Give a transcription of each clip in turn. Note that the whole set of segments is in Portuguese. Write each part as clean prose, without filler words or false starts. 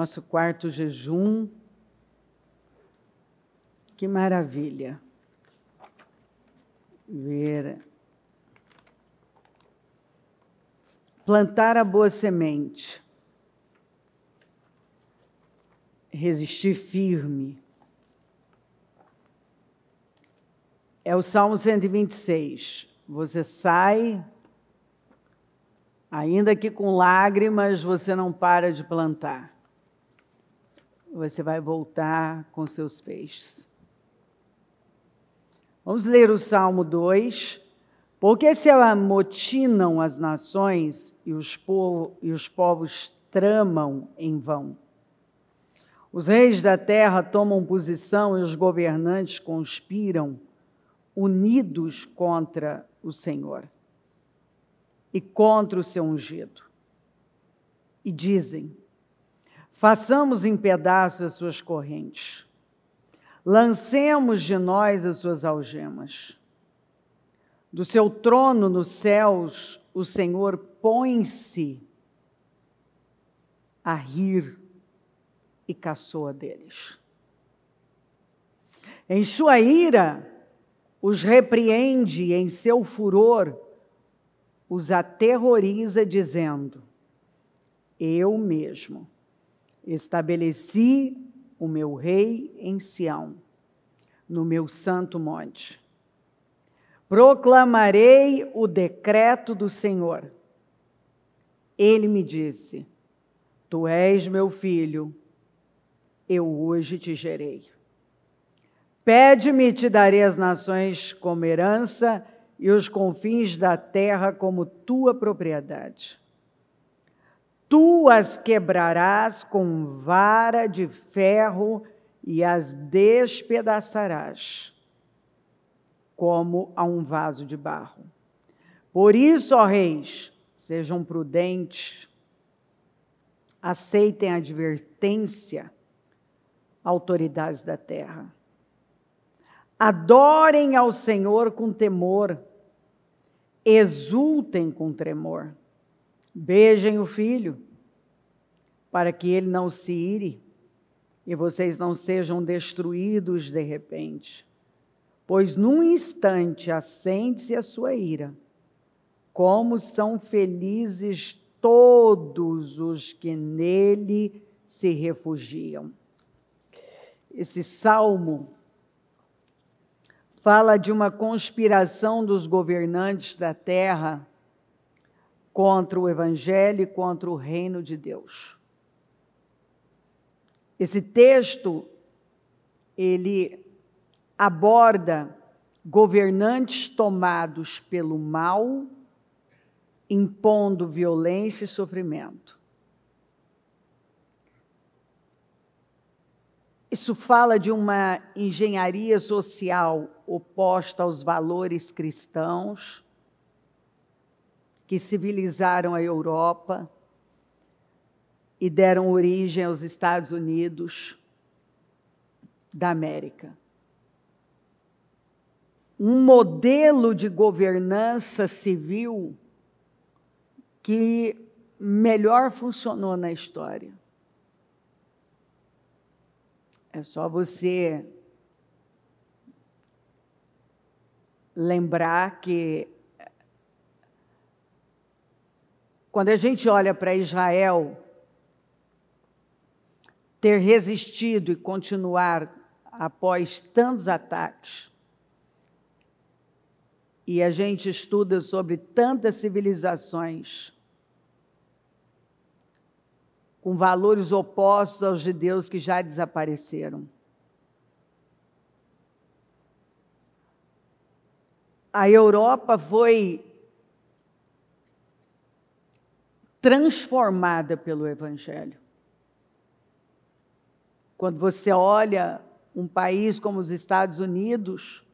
nosso quarto jejum. Que maravilha ver, plantar a boa semente, resistir firme. É o Salmo 126. Você sai, ainda que com lágrimas, você não para de plantar. Você vai voltar com seus feixes. Vamos ler o Salmo 2. Porque se amotinam as nações e os povos tramam em vão. Os reis da terra tomam posição e os governantes conspiram, unidos contra o Senhor e contra o seu ungido. E dizem: façamos em pedaços as suas correntes, lancemos de nós as suas algemas. Do seu trono nos céus, o Senhor põe-se a rir e caçoa deles. Em sua ira, os repreende e em seu furor, os aterroriza, dizendo: eu mesmo estabeleci o meu rei em Sião, no meu santo monte. Proclamarei o decreto do Senhor. Ele me disse: tu és meu filho, eu hoje te gerei. Pede-me e te darei as nações como herança e os confins da terra como tua propriedade. Tu as quebrarás com vara de ferro e as despedaçarás, como a um vaso de barro. Por isso, ó reis, sejam prudentes, aceitem a advertência, autoridades da terra. Adorem ao Senhor com temor, exultem com tremor. Beijem o Filho, para que ele não se ire e vocês não sejam destruídos de repente. Pois num instante acende-se a sua ira. Como são felizes todos os que nele se refugiam. Esse salmo fala de uma conspiração dos governantes da terra contra o Evangelho e contra o reino de Deus. Esse texto, ele aborda governantes tomados pelo mal, impondo violência e sofrimento. Isso fala de uma engenharia social oposta aos valores cristãos que civilizaram a Europa e deram origem aos Estados Unidos da América. Um modelo de governança civil que melhor funcionou na história. É só você lembrar que, quando a gente olha para Israel ter resistido e continuar após tantos ataques, e a gente estuda sobre tantas civilizações com valores opostos aos de Deus que já desapareceram. A Europa foi transformada pelo Evangelho. Quando você olha um país como os Estados Unidos,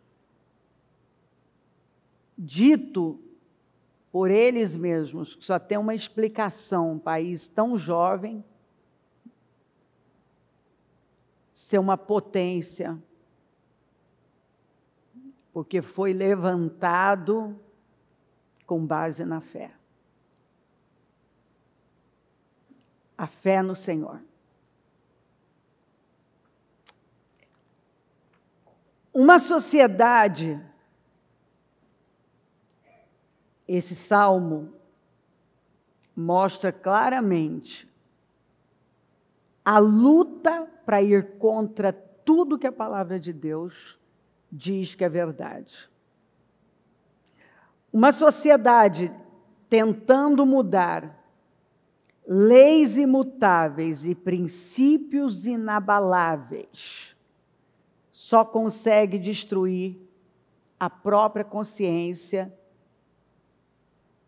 dito por eles mesmos, que só tem uma explicação, um país tão jovem, ser uma potência, porque foi levantado com base na fé. A fé no Senhor. Uma sociedade, esse salmo mostra claramente a luta para ir contra tudo que a palavra de Deus diz que é verdade. Uma sociedade tentando mudar leis imutáveis e princípios inabaláveis só consegue destruir a própria consciência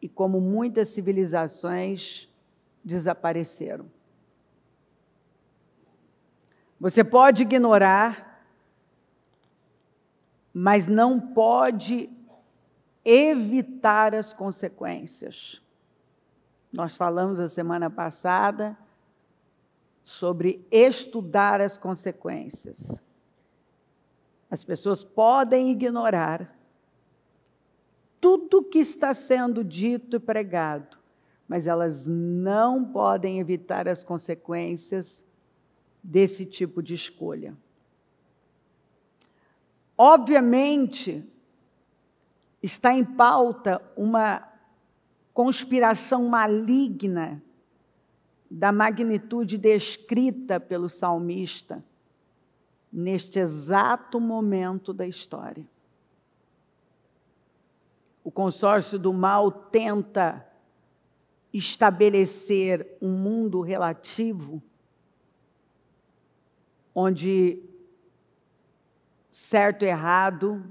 e, como muitas civilizações, desapareceram. Você pode ignorar, mas não pode evitar as consequências. Nós falamos a semana passada sobre estudar as consequências. As pessoas podem ignorar tudo que está sendo dito e pregado, mas elas não podem evitar as consequências desse tipo de escolha. Obviamente, está em pauta uma conspiração maligna da magnitude descrita pelo salmista neste exato momento da história. O consórcio do mal tenta estabelecer um mundo relativo onde certo e errado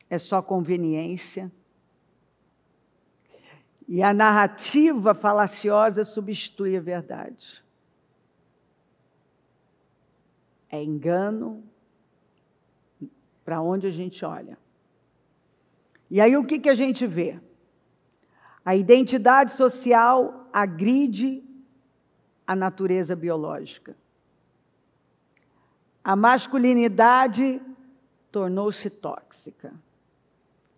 é só conveniência. E a narrativa falaciosa substitui a verdade. É engano para onde a gente olha. E aí o que a gente vê? A identidade social agride a natureza biológica. A masculinidade tornou-se tóxica.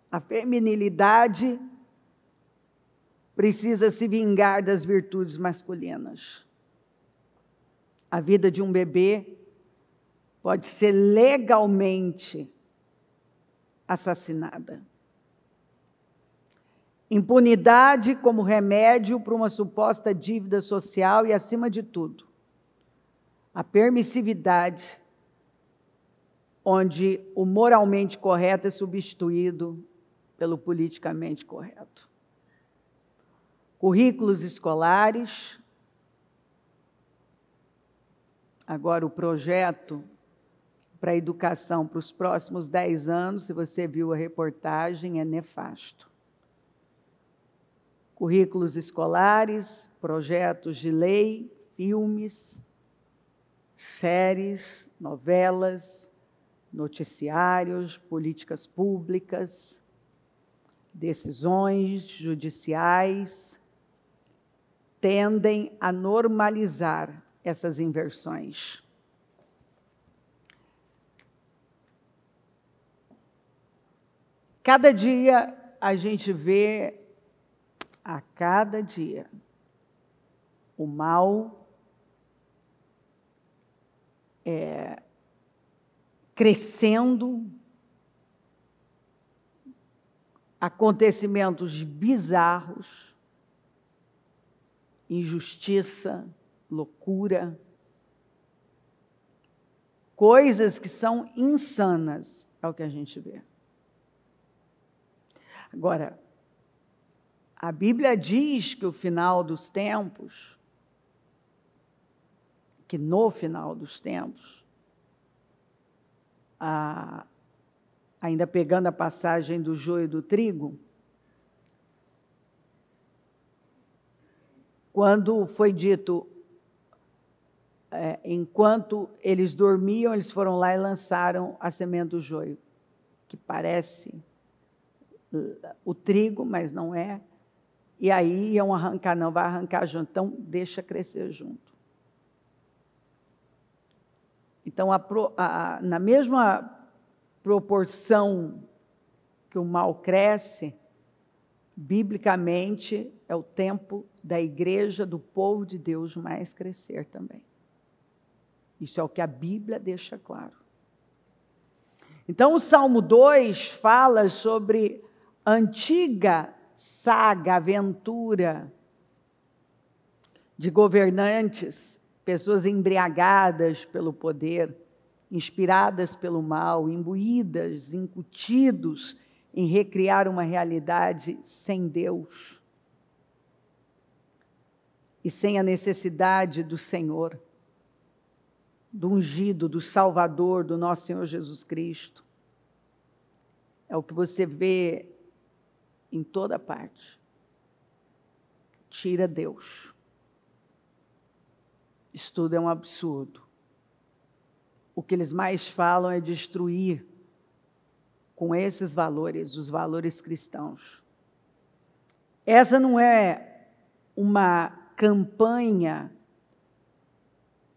A feminilidade precisa se vingar das virtudes masculinas. A vida de um bebê pode ser legalmente assassinada. Impunidade como remédio para uma suposta dívida social e, acima de tudo, a permissividade, onde o moralmente correto é substituído pelo politicamente correto. Currículos escolares, agora o projeto para a educação para os próximos 10 anos, se você viu a reportagem, é nefasto. Currículos escolares, projetos de lei, filmes, séries, novelas, noticiários, políticas públicas, decisões judiciais, tendem a normalizar essas inversões. Cada dia a gente vê, a cada dia, o mal crescendo, acontecimentos bizarros, injustiça, loucura, coisas que são insanas, é o que a gente vê. Agora, a Bíblia diz que o final dos tempos, que no final dos tempos, ainda pegando a passagem do joio e do trigo, quando foi dito, enquanto eles dormiam, eles foram lá e lançaram a semente do joio, que parece o trigo, mas não é. E aí iam arrancar, não vai arrancar junto, então deixa crescer junto. Então, na mesma proporção que o mal cresce, biblicamente é o tempo da igreja, do povo de Deus mais crescer também. Isso é o que a Bíblia deixa claro. Então, o Salmo 2 fala sobre a antiga saga, aventura de governantes, pessoas embriagadas pelo poder, inspiradas pelo mal, imbuídas, incutidos em recriar uma realidade sem Deus e sem a necessidade do Senhor, do ungido, do Salvador, do nosso Senhor Jesus Cristo. É o que você vê em toda parte. Tira Deus. Isso tudo é um absurdo. O que eles mais falam é destruir com esses valores, os valores cristãos. Essa não é uma campanha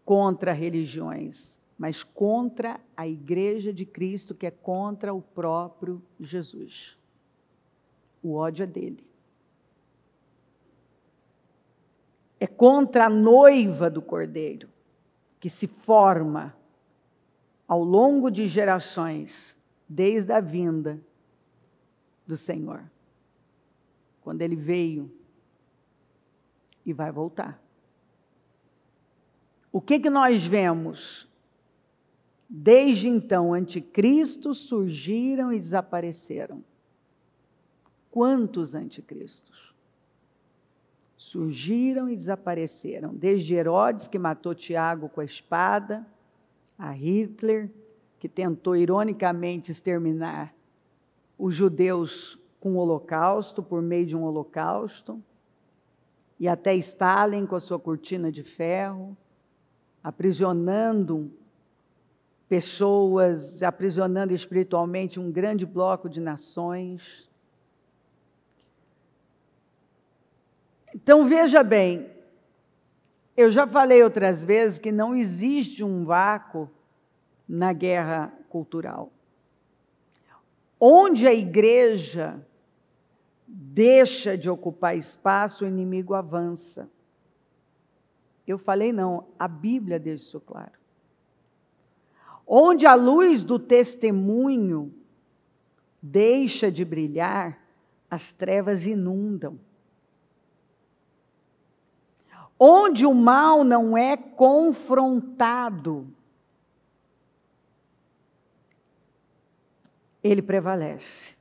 contra religiões, mas contra a Igreja de Cristo, que é contra o próprio Jesus. O ódio é dele. É contra a noiva do Cordeiro, que se forma ao longo de gerações, desde a vinda do Senhor, quando ele veio e vai voltar. O que nós vemos? Desde então, anticristos surgiram e desapareceram. Quantos anticristos? Surgiram e desapareceram. Desde Herodes, que matou Tiago com a espada, a Hitler, que tentou ironicamente exterminar os judeus com o Holocausto, por meio de um Holocausto, e até Stalin com a sua cortina de ferro, aprisionando pessoas, aprisionando espiritualmente um grande bloco de nações. Então, veja bem, eu já falei outras vezes que não existe um vácuo na guerra cultural. Onde a igreja deixa de ocupar espaço, o inimigo avança. Eu falei não, a Bíblia deixa isso claro. Onde a luz do testemunho deixa de brilhar, as trevas inundam. Onde o mal não é confrontado, ele prevalece.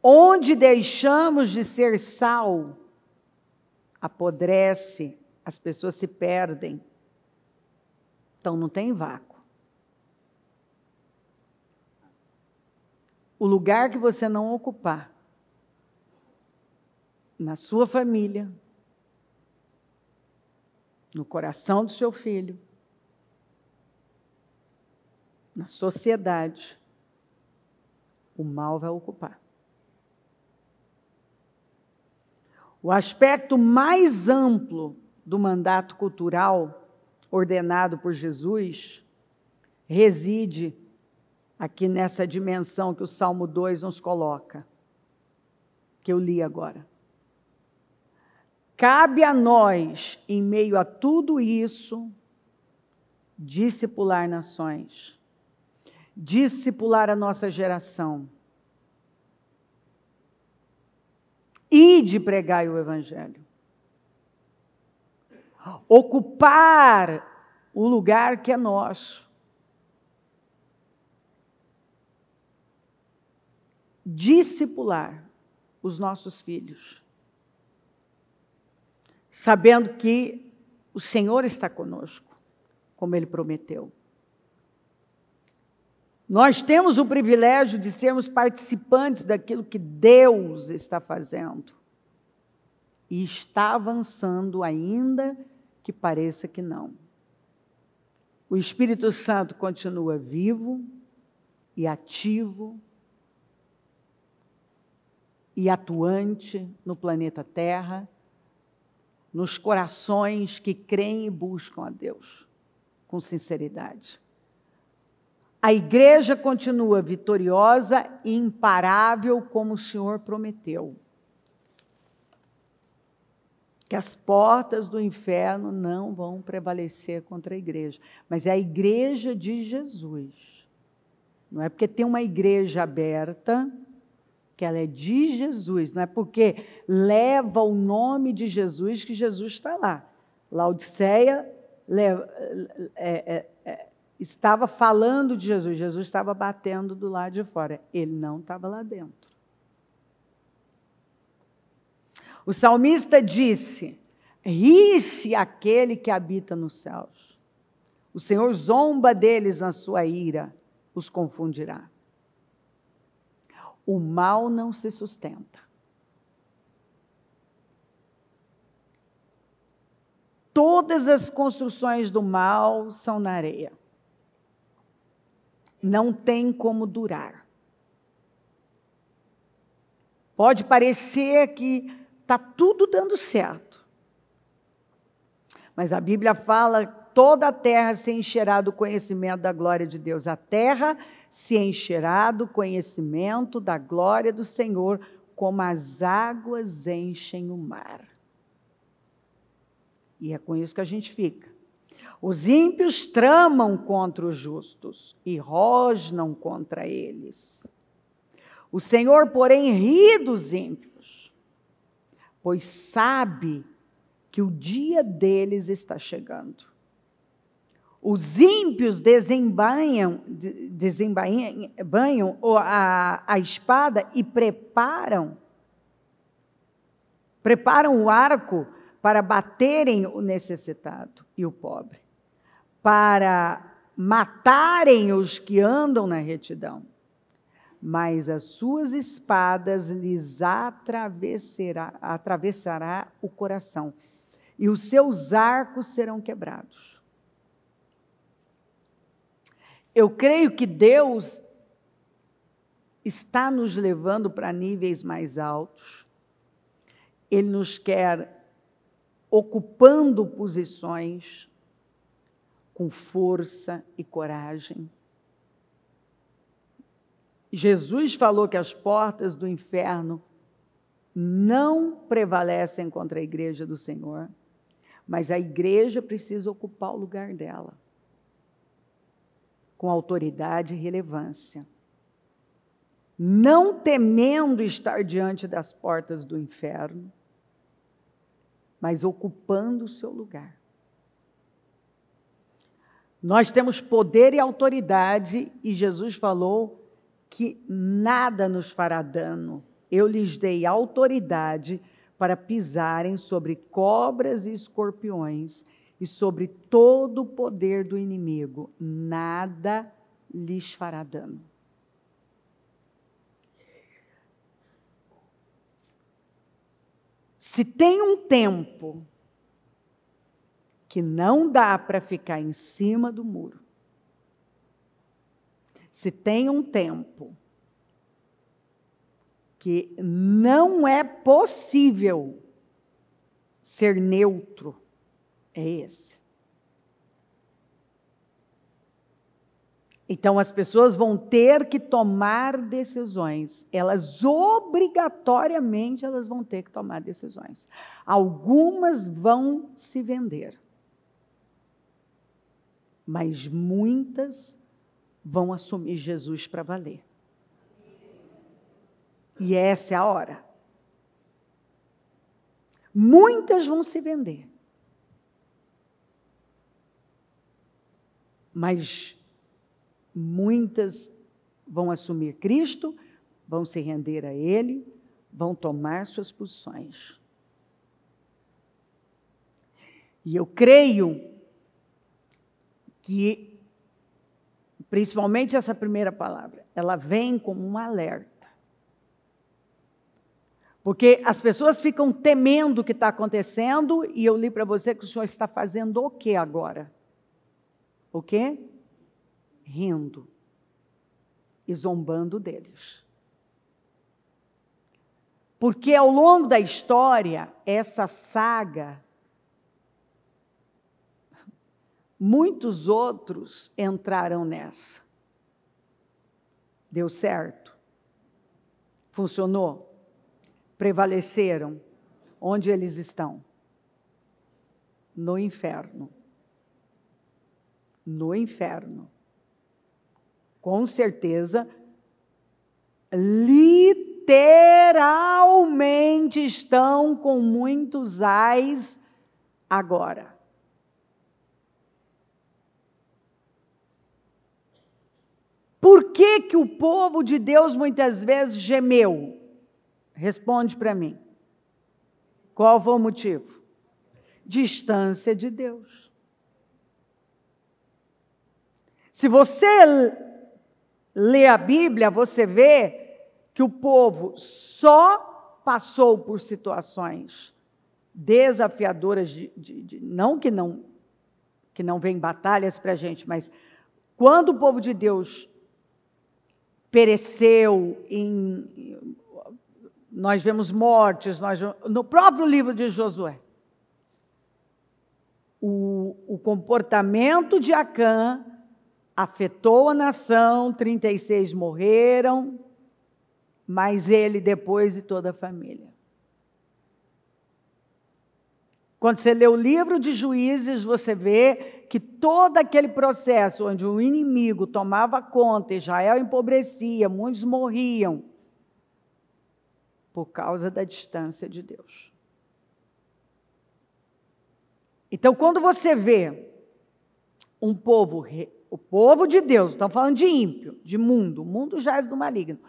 Onde deixamos de ser sal, apodrece, as pessoas se perdem. Então não tem vácuo. O lugar que você não ocupar, na sua família, no coração do seu filho, na sociedade, o mal vai ocupar. O aspecto mais amplo do mandato cultural ordenado por Jesus reside aqui nessa dimensão que o Salmo 2 nos coloca, que eu li agora. Cabe a nós, em meio a tudo isso, discipular nações, discipular a nossa geração e de pregar o Evangelho. Ocupar o lugar que é nosso. Discipular os nossos filhos, sabendo que o Senhor está conosco, como Ele prometeu. Nós temos o privilégio de sermos participantes daquilo que Deus está fazendo. E está avançando ainda que pareça que não. O Espírito Santo continua vivo e ativo e atuante no planeta Terra, nos corações que creem e buscam a Deus com sinceridade. A igreja continua vitoriosa e imparável como o Senhor prometeu. que as portas do inferno não vão prevalecer contra a igreja. Mas é a igreja de Jesus. Não é porque tem uma igreja aberta, que ela é de Jesus. Não é porque leva o nome de Jesus que Jesus está lá. Laodiceia estava falando de Jesus. Jesus estava batendo do lado de fora. Ele não estava lá dentro. O salmista disse: ri-se aquele que habita nos céus. O Senhor zomba deles na sua ira, os confundirá. O mal não se sustenta. Todas as construções do mal são na areia. Não tem como durar. Pode parecer que está tudo dando certo. Mas a Bíblia fala: toda a terra se encherá do conhecimento da glória de Deus. A terra se encherá do conhecimento da glória do Senhor, como as águas enchem o mar. E é com isso que a gente fica. Os ímpios tramam contra os justos e rosnam contra eles. O Senhor, porém, ri dos ímpios, pois sabe que o dia deles está chegando. Os ímpios desembainham a espada e preparam o arco para baterem o necessitado e o pobre, para matarem os que andam na retidão. Mas as suas espadas lhes atravessará o coração, e os seus arcos serão quebrados. Eu creio que Deus está nos levando para níveis mais altos. Ele nos quer ocupando posições com força e coragem. Jesus falou que as portas do inferno não prevalecem contra a igreja do Senhor, mas a igreja precisa ocupar o lugar dela, com autoridade e relevância, não temendo estar diante das portas do inferno, mas ocupando o seu lugar. Nós temos poder e autoridade, e Jesus falou que nada nos fará dano. Eu lhes dei autoridade para pisarem sobre cobras e escorpiões e sobre todo o poder do inimigo. Nada lhes fará dano. Se tem um tempo que não dá para ficar em cima do muro, se tem um tempo que não é possível ser neutro, é esse. Então, as pessoas vão ter que tomar decisões. Elas, obrigatoriamente, elas vão ter que tomar decisões. Algumas vão se vender. Mas muitas vão assumir Jesus para valer. E essa é a hora. Muitas vão se vender. Mas muitas vão assumir Cristo, vão se render a Ele, vão tomar suas posições. E eu creio que, principalmente essa primeira palavra, ela vem como um alerta. Porque as pessoas ficam temendo o que está acontecendo, e eu li para você que o Senhor está fazendo o que agora? O quê? Rindo e zombando deles. Porque ao longo da história, essa saga, muitos outros entraram nessa. Deu certo? Funcionou? Prevaleceram? Onde eles estão? no inferno. No inferno. Com certeza, literalmente estão com muitos ais agora. Por que que o povo de Deus muitas vezes gemeu? Responde para mim. Qual foi o motivo? Distância de Deus. Se você lê a Bíblia, você vê que o povo só passou por situações desafiadoras, não que não vem batalhas para a gente, mas quando o povo de Deus pereceu, nós vemos mortes, no próprio livro de Josué, o comportamento de Acã afetou a nação, 36 morreram, mas ele depois e toda a família. Quando você lê o livro de Juízes, você vê que todo aquele processo onde o inimigo tomava conta, Israel empobrecia, muitos morriam, por causa da distância de Deus. Então, quando você vê um povo, o povo de Deus, não estamos falando de ímpio, de mundo, o mundo jaz do maligno.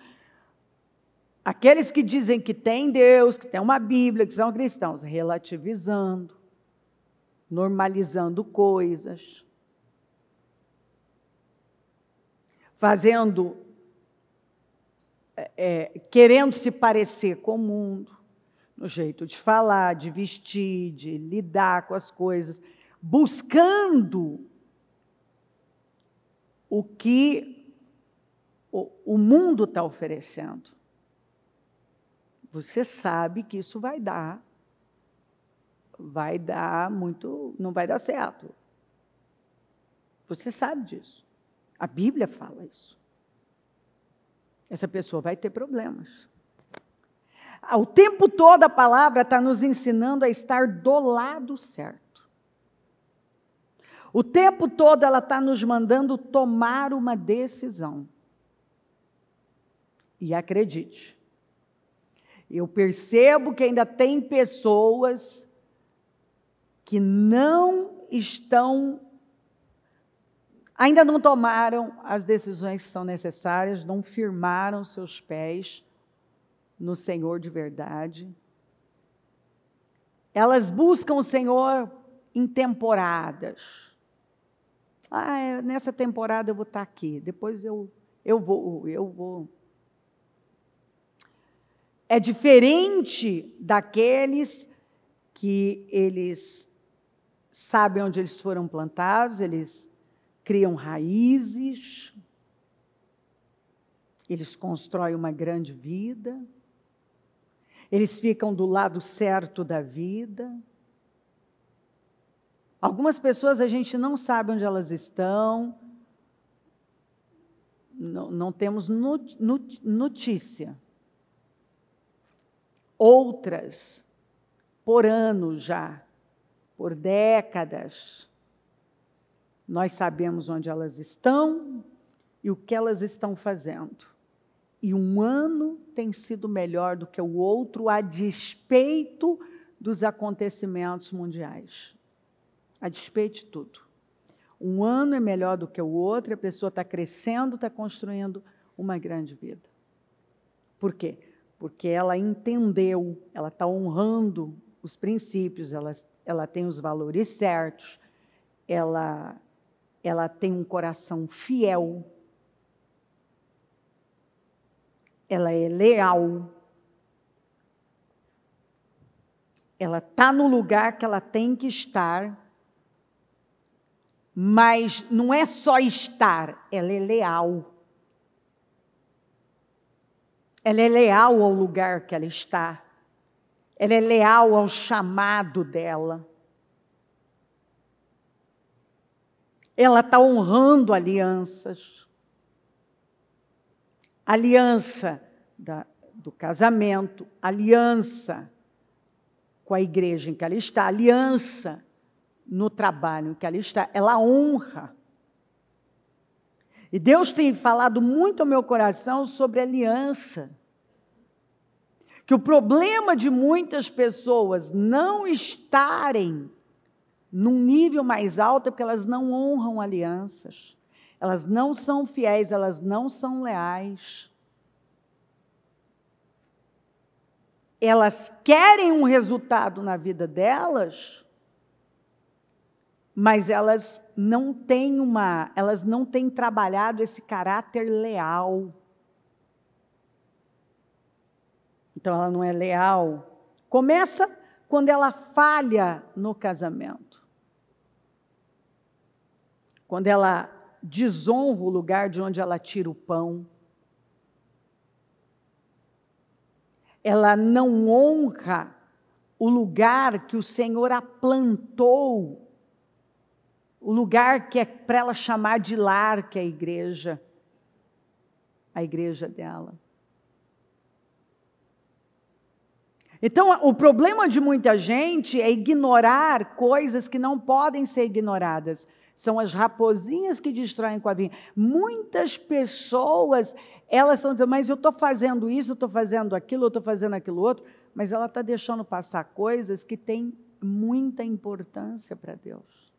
Aqueles que dizem que tem Deus, que tem uma Bíblia, que são cristãos, relativizando, normalizando coisas, fazendo, querendo se parecer com o mundo, no jeito de falar, de vestir, de lidar com as coisas, buscando o que o mundo está oferecendo. Você sabe que isso vai dar muito, não vai dar certo. Você sabe disso. A Bíblia fala isso. Essa pessoa vai ter problemas. O tempo todo a palavra está nos ensinando a estar do lado certo. O tempo todo ela está nos mandando tomar uma decisão. E acredite, eu percebo que ainda tem pessoas que ainda não tomaram as decisões que são necessárias, não firmaram seus pés no Senhor de verdade. Elas buscam o Senhor em temporadas. Nessa temporada eu vou estar aqui, depois eu vou. É diferente daqueles que eles sabem onde eles foram plantados, eles criam raízes, eles constroem uma grande vida, eles ficam do lado certo da vida. Algumas pessoas a gente não sabe onde elas estão, não temos notícia. Outras, por anos já, por décadas, nós sabemos onde elas estão e o que elas estão fazendo. E um ano tem sido melhor do que o outro, a despeito dos acontecimentos mundiais. A despeito de tudo. Um ano é melhor do que o outro, a pessoa está crescendo, está construindo uma grande vida. Por quê? Porque ela entendeu, ela está honrando os princípios, ela tem os valores certos, ela tem um coração fiel, ela é leal, ela está no lugar que ela tem que estar, mas não é só estar, ela é leal. Ela é leal ao lugar que ela está. Ela é leal ao chamado dela. Ela está honrando alianças. Aliança do casamento, aliança com a igreja em que ela está, aliança no trabalho que ali está, ela honra. E Deus tem falado muito ao meu coração sobre aliança. Que o problema de muitas pessoas não estarem num nível mais alto é porque elas não honram alianças. Elas não são fiéis, elas não são leais. Elas querem um resultado na vida delas, mas elas não têm trabalhado esse caráter leal. Então, ela não é leal. Começa quando ela falha no casamento. Quando ela desonra o lugar de onde ela tira o pão. Ela não honra o lugar que o Senhor a plantou, o lugar que é para ela chamar de lar, que é a igreja dela. Então, o problema de muita gente é ignorar coisas que não podem ser ignoradas. São as raposinhas que destroem com a vinha. Muitas pessoas, elas estão dizendo, mas eu estou fazendo isso, eu estou fazendo aquilo, eu estou fazendo aquilo outro, mas ela está deixando passar coisas que têm muita importância para Deus.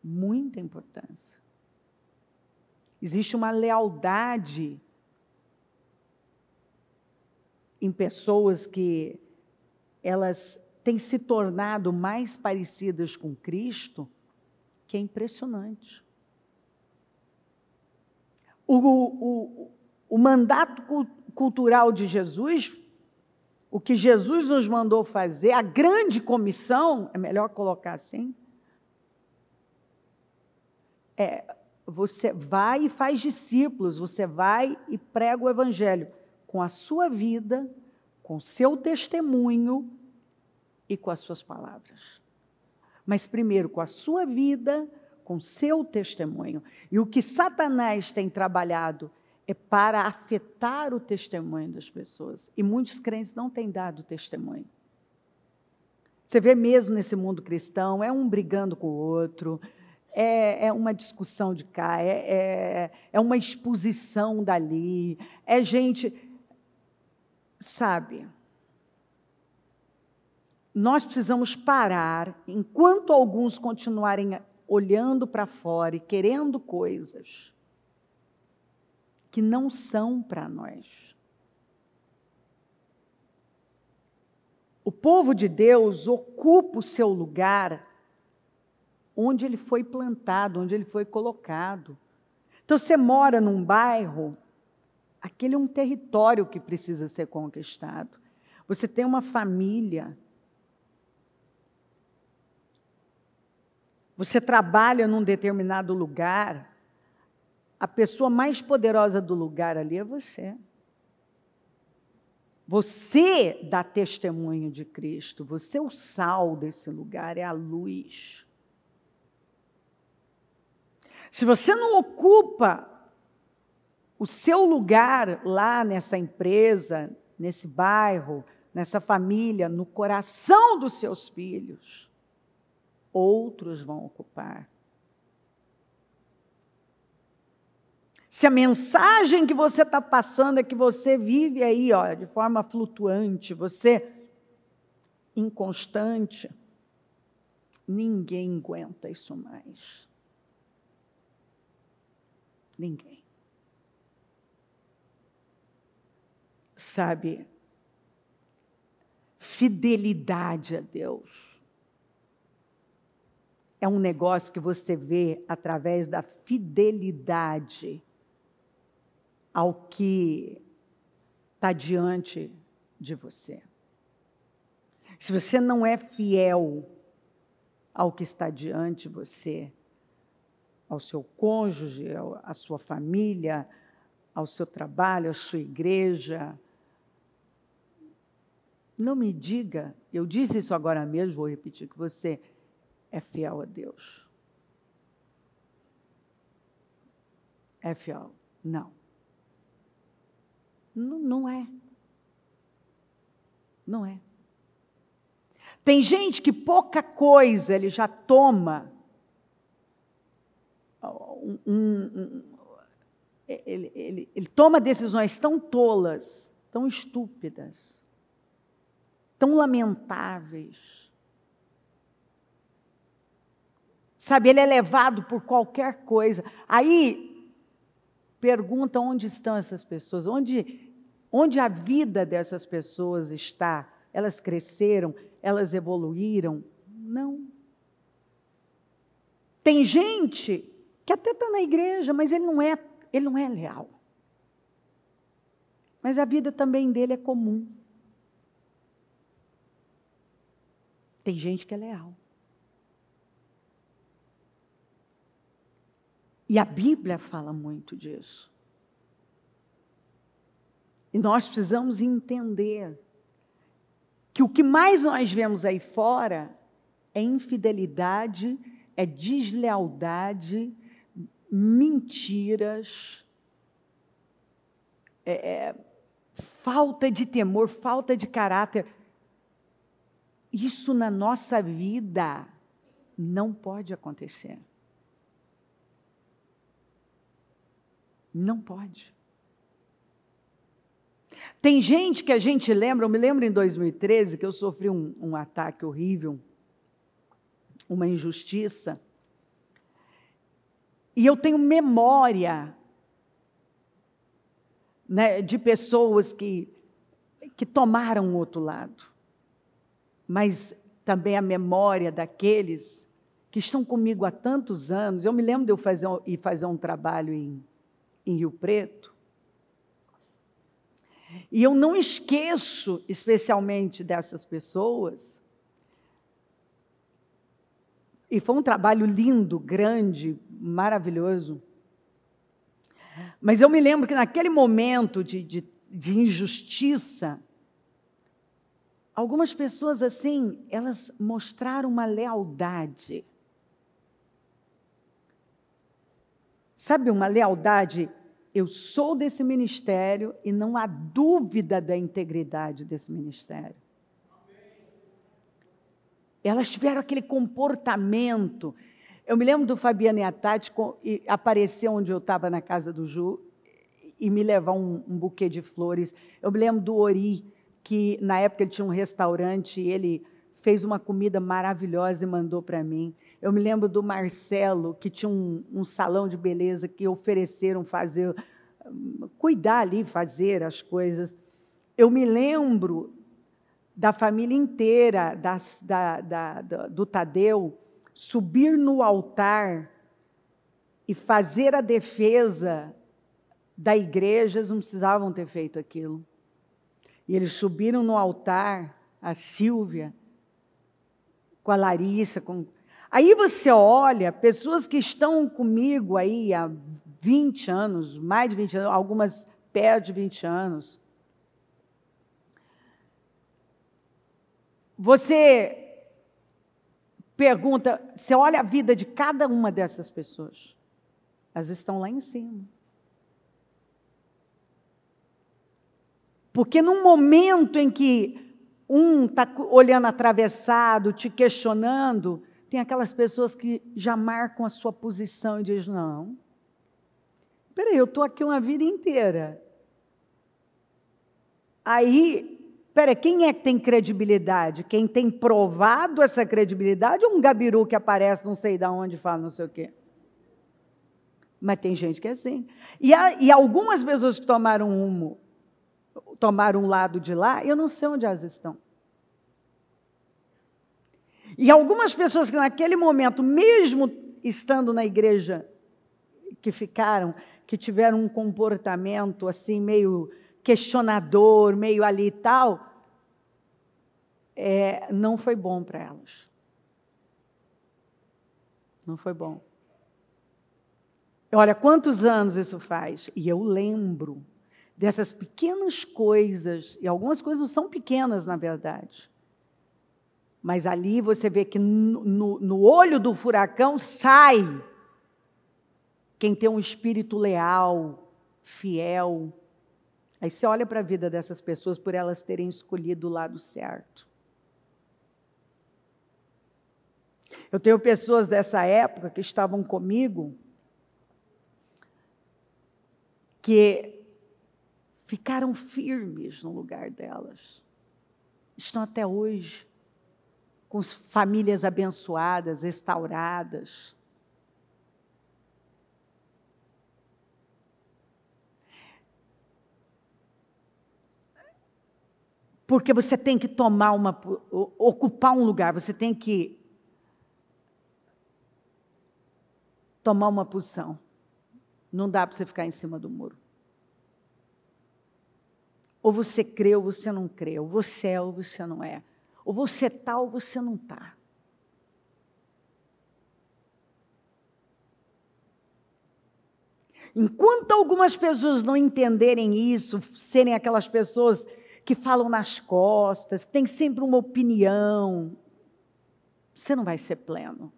Muita importância. Existe uma lealdade em pessoas que elas têm se tornado mais parecidas com Cristo, que é impressionante. O mandato cultural de Jesus, o que Jesus nos mandou fazer, a grande comissão, é melhor colocar assim, você vai e faz discípulos, você vai e prega o evangelho com a sua vida, com o seu testemunho e com as suas palavras. Mas primeiro com a sua vida, com o seu testemunho. E o que Satanás tem trabalhado é para afetar o testemunho das pessoas. E muitos crentes não têm dado testemunho. Você vê mesmo nesse mundo cristão, é um brigando com o outro, é uma discussão de cá, é uma exposição dali, é gente... Sabe, nós precisamos parar, enquanto alguns continuarem olhando para fora e querendo coisas que não são para nós. O povo de Deus ocupa o seu lugar onde ele foi plantado, onde ele foi colocado. Então, você mora num bairro, aquele é um território que precisa ser conquistado. Você tem uma família. Você trabalha num determinado lugar. A pessoa mais poderosa do lugar ali é você. Você dá testemunho de Cristo. Você é o sal desse lugar, é a luz. Se você não ocupa o seu lugar lá nessa empresa, nesse bairro, nessa família, no coração dos seus filhos, outros vão ocupar. Se a mensagem que você está passando é que você vive aí, ó, de forma flutuante, você inconstante, ninguém aguenta isso mais. Ninguém. Sabe, fidelidade a Deus é um negócio que você vê através da fidelidade ao que está diante de você. Se você não é fiel ao que está diante de você, ao seu cônjuge, à sua família, ao seu trabalho, à sua igreja, não me diga, eu disse isso agora mesmo, vou repetir, que você é fiel a Deus. É fiel? Não. Não é. Não é. Tem gente que pouca coisa ele já toma ele toma decisões tão tolas, tão estúpidas, tão lamentáveis. Sabe, ele é levado por qualquer coisa. Aí, pergunta onde estão essas pessoas, onde a vida dessas pessoas está? Elas cresceram? Elas evoluíram? Não. Tem gente que até está na igreja, mas ele não é leal. Mas a vida também dele é comum. Tem gente que é leal. E a Bíblia fala muito disso. E nós precisamos entender que o que mais nós vemos aí fora é infidelidade, é deslealdade, mentiras, falta de temor, falta de caráter. Isso na nossa vida não pode acontecer. Não pode. Tem gente que a gente lembra, eu me lembro em 2013 que eu sofri um ataque horrível, uma injustiça, e eu tenho memória, né, de pessoas que tomaram o outro lado, mas também a memória daqueles que estão comigo há tantos anos. Eu me lembro de eu ir fazer um trabalho em Rio Preto, e eu não esqueço especialmente dessas pessoas, e foi um trabalho lindo, grande, maravilhoso, mas eu me lembro que naquele momento de injustiça, algumas pessoas assim, elas mostraram uma lealdade. Sabe, uma lealdade? Eu sou desse ministério e não há dúvida da integridade desse ministério. Elas tiveram aquele comportamento. Eu me lembro do Fabiano e a Tati aparecer onde eu estava na casa do Ju e me levar um buquê de flores. Eu me lembro do Ori, que na época ele tinha um restaurante e ele fez uma comida maravilhosa e mandou para mim. Eu me lembro do Marcelo, que tinha um salão de beleza que ofereceram cuidar ali, fazer as coisas. Eu me lembro da família inteira, do Tadeu, subir no altar e fazer a defesa da igreja. Eles não precisavam ter feito aquilo. E eles subiram no altar, a Sílvia, com a Larissa, Aí você olha, pessoas que estão comigo aí há 20 anos, mais de 20 anos, algumas perto de 20 anos. Você pergunta, você olha a vida de cada uma dessas pessoas. Elas estão lá em cima. Porque num momento em que um está olhando atravessado, te questionando, tem aquelas pessoas que já marcam a sua posição e dizem, não, espera aí, eu estou aqui uma vida inteira. Aí, espera aí, quem é que tem credibilidade? Quem tem provado essa credibilidade ou um gabiru que aparece não sei de onde e fala não sei o quê? Mas tem gente que é assim. E algumas pessoas que tomaram um lado de lá, eu não sei onde elas estão. E algumas pessoas que naquele momento, mesmo estando na igreja, que tiveram um comportamento assim, meio questionador, meio ali e tal, não foi bom para elas. Não foi bom. Olha, quantos anos isso faz? E eu lembro dessas pequenas coisas, e algumas coisas não são pequenas, na verdade. Mas ali você vê que no olho do furacão sai quem tem um espírito leal, fiel. Aí você olha para a vida dessas pessoas por elas terem escolhido o lado certo. Eu tenho pessoas dessa época que estavam comigo, que ficaram firmes no lugar delas. Estão até hoje com famílias abençoadas, restauradas. Porque você tem que ocupar um lugar, você tem que tomar uma posição. Não dá para você ficar em cima do muro. Ou você crê ou você não crê, ou você é ou você não é. Ou você está ou você não está. Enquanto algumas pessoas não entenderem isso, serem aquelas pessoas que falam nas costas, que têm sempre uma opinião, você não vai ser pleno.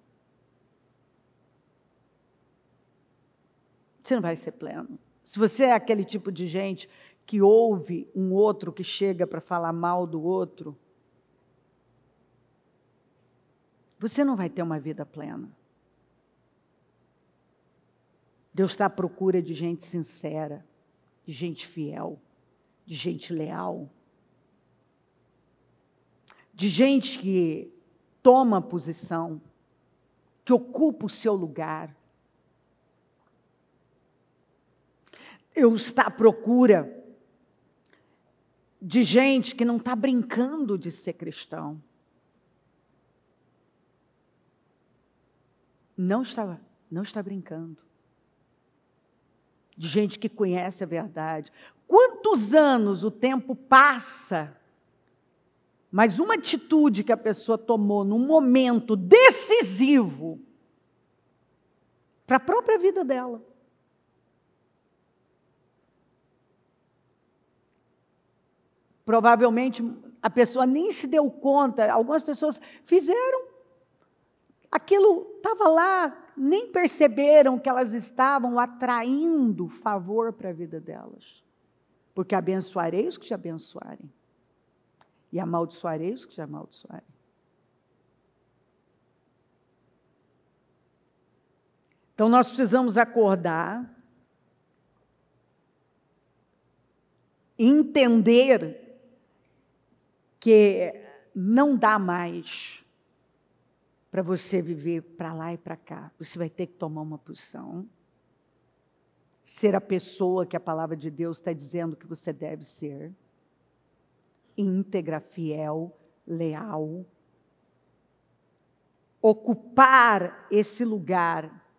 Você não vai ser pleno. Se você é aquele tipo de gente que ouve um outro que chega para falar mal do outro, você não vai ter uma vida plena. Deus está à procura de gente sincera, de gente fiel, de gente leal, de gente que toma posição, que ocupa o seu lugar. Deus está à procura de gente que não está brincando de ser cristão. Não está brincando. De gente que conhece a verdade. Quantos anos o tempo passa, mas uma atitude que a pessoa tomou num momento decisivo para a própria vida dela. Provavelmente a pessoa nem se deu conta, algumas pessoas fizeram, aquilo estava lá, nem perceberam que elas estavam atraindo favor para a vida delas. Porque abençoarei os que te abençoarem, e amaldiçoarei os que te amaldiçoarem. Então nós precisamos acordar, entender que não dá mais para você viver para lá e para cá. Você vai ter que tomar uma posição. Ser a pessoa que a palavra de Deus está dizendo que você deve ser. Íntegra, fiel, leal. Ocupar esse lugar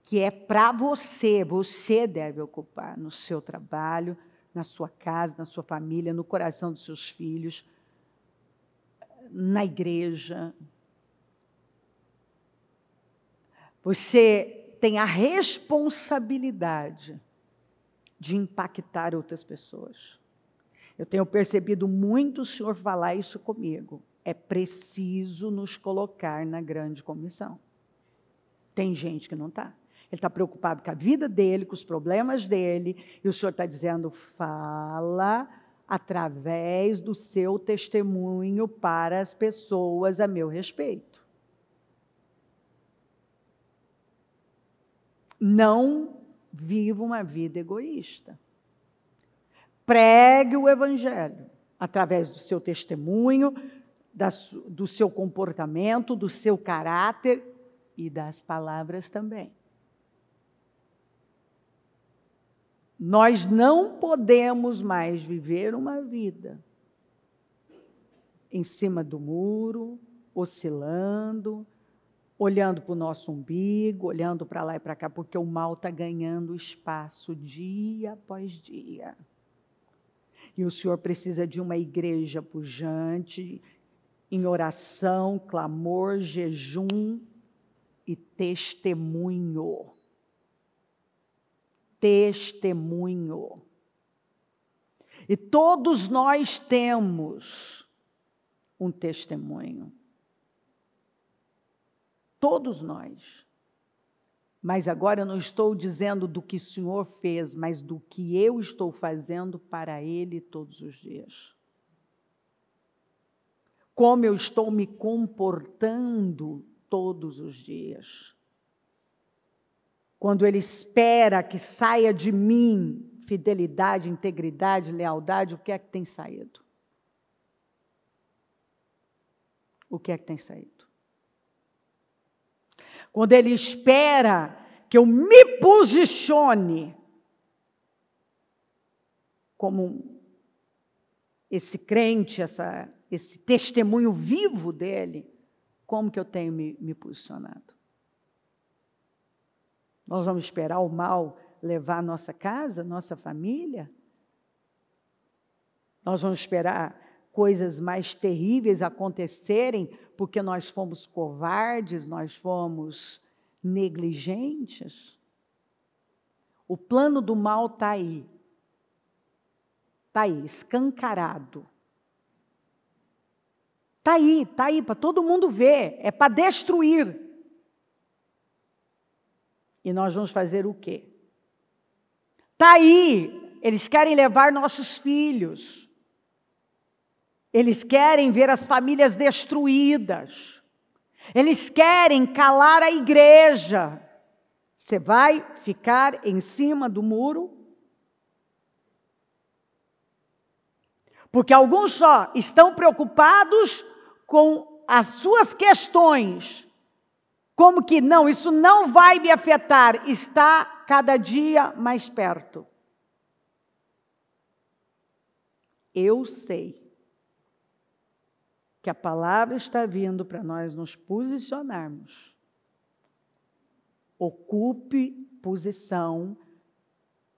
que é para você. Você deve ocupar no seu trabalho, na sua casa, na sua família, no coração dos seus filhos, na igreja. Você tem a responsabilidade de impactar outras pessoas. Eu tenho percebido muito o Senhor falar isso comigo. É preciso nos colocar na grande comissão. Tem gente que não está. Ele está preocupado com a vida dele, com os problemas dele, e o Senhor está dizendo, fala através do seu testemunho para as pessoas a meu respeito. Não viva uma vida egoísta. Pregue o Evangelho através do seu testemunho, do seu comportamento, do seu caráter e das palavras também. Nós não podemos mais viver uma vida em cima do muro, oscilando, olhando para o nosso umbigo, olhando para lá e para cá, porque o mal está ganhando espaço dia após dia. E o Senhor precisa de uma igreja pujante, em oração, clamor, jejum e testemunho. Testemunho. E todos nós temos um testemunho. Todos nós. Mas agora eu não estou dizendo do que o Senhor fez, mas do que eu estou fazendo para Ele todos os dias. como eu estou me comportando todos os dias. Quando Ele espera que saia de mim fidelidade, integridade, lealdade, o que é que tem saído? O que é que tem saído? Quando Ele espera que eu me posicione como esse crente, esse testemunho vivo dele, como que eu tenho me posicionado? Nós vamos esperar o mal levar a nossa casa, nossa família? Nós vamos esperar coisas mais terríveis acontecerem porque nós fomos covardes, nós fomos negligentes? O plano do mal está aí. Está aí, escancarado. Está aí para todo mundo ver. É para destruir. E nós vamos fazer o quê? Está aí. Eles querem levar nossos filhos. Eles querem ver as famílias destruídas. Eles querem calar a igreja. Você vai ficar em cima do muro? Porque alguns só estão preocupados com as suas questões. Como que não, isso não vai me afetar. Está cada dia mais perto. Eu sei que a palavra está vindo para nós nos posicionarmos. Ocupe posição,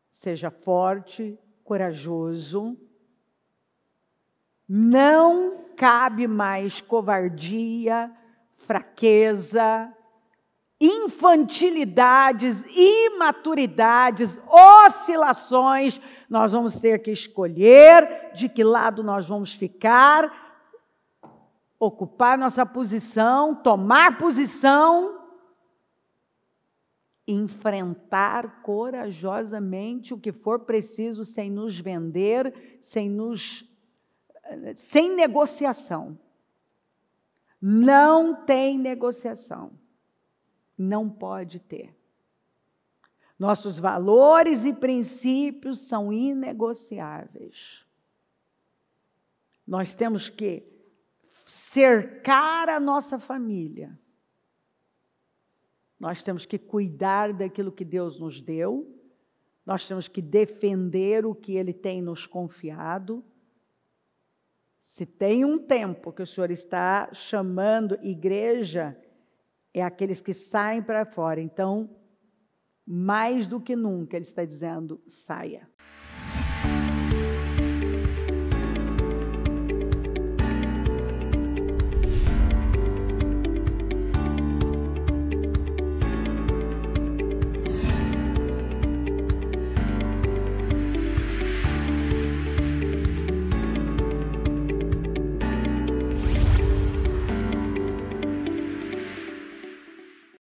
seja forte, corajoso. Não cabe mais covardia, fraqueza, infantilidades, imaturidades, oscilações. Nós vamos ter que escolher de que lado nós vamos ficar, ocupar nossa posição, tomar posição, enfrentar corajosamente o que for preciso, sem nos vender, sem negociação. Não tem negociação. Não pode ter. Nossos valores e princípios são inegociáveis. Nós temos que cercar a nossa família. Nós temos que cuidar daquilo que Deus nos deu. Nós temos que defender o que Ele tem nos confiado. Se tem um tempo que o Senhor está chamando igreja, é aqueles que saem para fora. Então, mais do que nunca, Ele está dizendo, saia.